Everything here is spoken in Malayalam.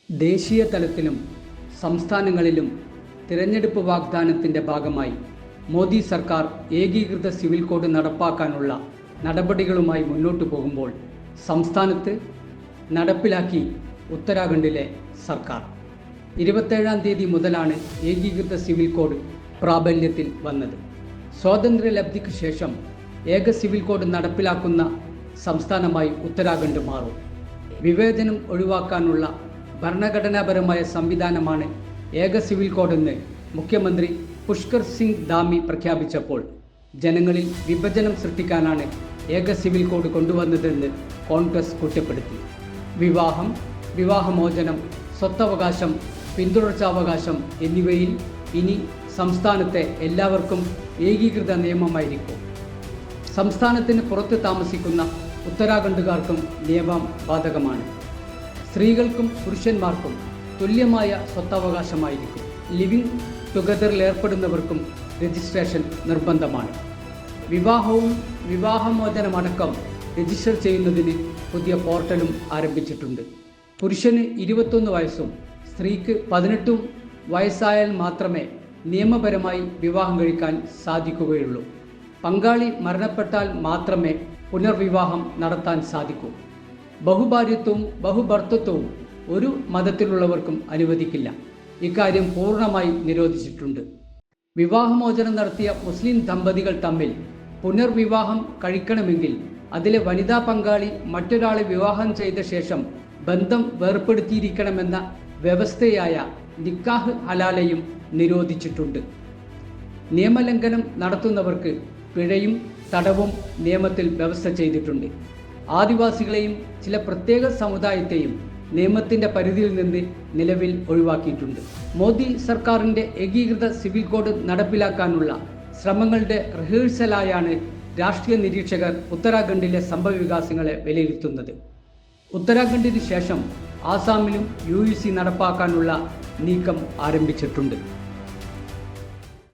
ദേശീയ തലത്തിലും സംസ്ഥാനങ്ങളിലും തിരഞ്ഞെടുപ്പ് വാഗ്ദാനത്തിൻ്റെ ഭാഗമായി മോദി സർക്കാർ ഏകീകൃത സിവിൽ കോഡ് നടപ്പാക്കാനുള്ള നടപടികളുമായി മുന്നോട്ടു പോകുമ്പോൾ സംസ്ഥാനത്ത് നടപ്പിലാക്കി ഉത്തരാഖണ്ഡിലെ സർക്കാർ. 27-ാം തീയതി മുതലാണ് ഏകീകൃത സിവിൽ കോഡ് പ്രാബല്യത്തിൽ വന്നത്. സ്വാതന്ത്ര്യലബ്ധിക്ക് ശേഷം ഏക സിവിൽ കോഡ് നടപ്പിലാക്കുന്ന സംസ്ഥാനമായി ഉത്തരാഖണ്ഡ് മാറും. വിവേചനം ഒഴിവാക്കാനുള്ള ഭരണഘടനാപരമായ സംവിധാനമാണ് ഏക സിവിൽ കോഡെന്ന് മുഖ്യമന്ത്രി പുഷ്കർ സിംഗ് ധാമി പ്രഖ്യാപിച്ചപ്പോൾ ജനങ്ങളിൽ വിഭജനം സൃഷ്ടിക്കാനാണ് ഏക സിവിൽ കോഡ് കൊണ്ടുവന്നതെന്ന് കോൺഗ്രസ് കുറ്റപ്പെടുത്തി. വിവാഹം, വിവാഹമോചനം, സ്വത്തവകാശം, പിന്തുടർച്ചാവകാശം എന്നിവയിൽ ഇനി സംസ്ഥാനത്തെ എല്ലാവർക്കും ഏകീകൃത നിയമമായിരിക്കും. സംസ്ഥാനത്തിന് പുറത്ത് താമസിക്കുന്ന ഉത്തരാഖണ്ഡുകാർക്കും നിയമം ബാധകമാണ്. സ്ത്രീകൾക്കും പുരുഷന്മാർക്കും തുല്യമായ സ്വത്തവകാശമായിരിക്കും. ലിവിംഗ് ടുഗദറിൽ ഏർപ്പെടുന്നവർക്കും രജിസ്ട്രേഷൻ നിർബന്ധമാണ്. വിവാഹവും വിവാഹമോചനമടക്കം രജിസ്റ്റർ ചെയ്യുന്നതിന് പുതിയ പോർട്ടലും ആരംഭിച്ചിട്ടുണ്ട്. പുരുഷന് 21 വയസ്സും സ്ത്രീക്ക് 18 വയസ്സായാൽ മാത്രമേ നിയമപരമായി വിവാഹം കഴിക്കാൻ സാധിക്കുകയുള്ളൂ. പങ്കാളി മരണപ്പെട്ടാൽ മാത്രമേ പുനർവിവാഹം നടത്താൻ സാധിക്കൂ. ബഹുഭാര്യത്വവും ബഹുഭർത്തൃത്വവും ഒരു മതത്തിലുള്ളവർക്കും അനുവദിക്കില്ല. ഇക്കാര്യം പൂർണ്ണമായി നിരോധിച്ചിട്ടുണ്ട്. വിവാഹമോചനം നടത്തിയ മുസ്ലിം ദമ്പതികൾ തമ്മിൽ പുനർവിവാഹം കഴിക്കണമെങ്കിൽ അതിലെ വനിതാ പങ്കാളി മറ്റൊരാളെ വിവാഹം ചെയ്ത ശേഷം ബന്ധം വേർപ്പെടുത്തിയിരിക്കണമെന്ന വ്യവസ്ഥയായ നിക്കാഹ് ഹലാലയും നിരോധിച്ചിട്ടുണ്ട്. നിയമലംഘനം നടത്തുന്നവർക്ക് പിഴയും തടവും നിയമത്തിൽ വ്യവസ്ഥ ചെയ്തിട്ടുണ്ട്. ആദിവാസികളെയും ചില പ്രത്യേക സമുദായത്തെയും നിയമത്തിൻ്റെ പരിധിയിൽ നിന്ന് നിലവിൽ ഒഴിവാക്കിയിട്ടുണ്ട്. മോദി സർക്കാരിൻ്റെ ഏകീകൃത സിവിൽ കോഡ് നടപ്പിലാക്കാനുള്ള ശ്രമങ്ങളുടെ റിഹേഴ്സലായാണ് രാഷ്ട്രീയ നിരീക്ഷകർ ഉത്തരാഖണ്ഡിലെ സംഭവവികാസങ്ങളെ വിലയിരുത്തുന്നത്. ഉത്തരാഖണ്ഡിന് ശേഷം ആസാമിലും UEC നടപ്പാക്കാനുള്ള നീക്കം ആരംഭിച്ചിട്ടുണ്ട്.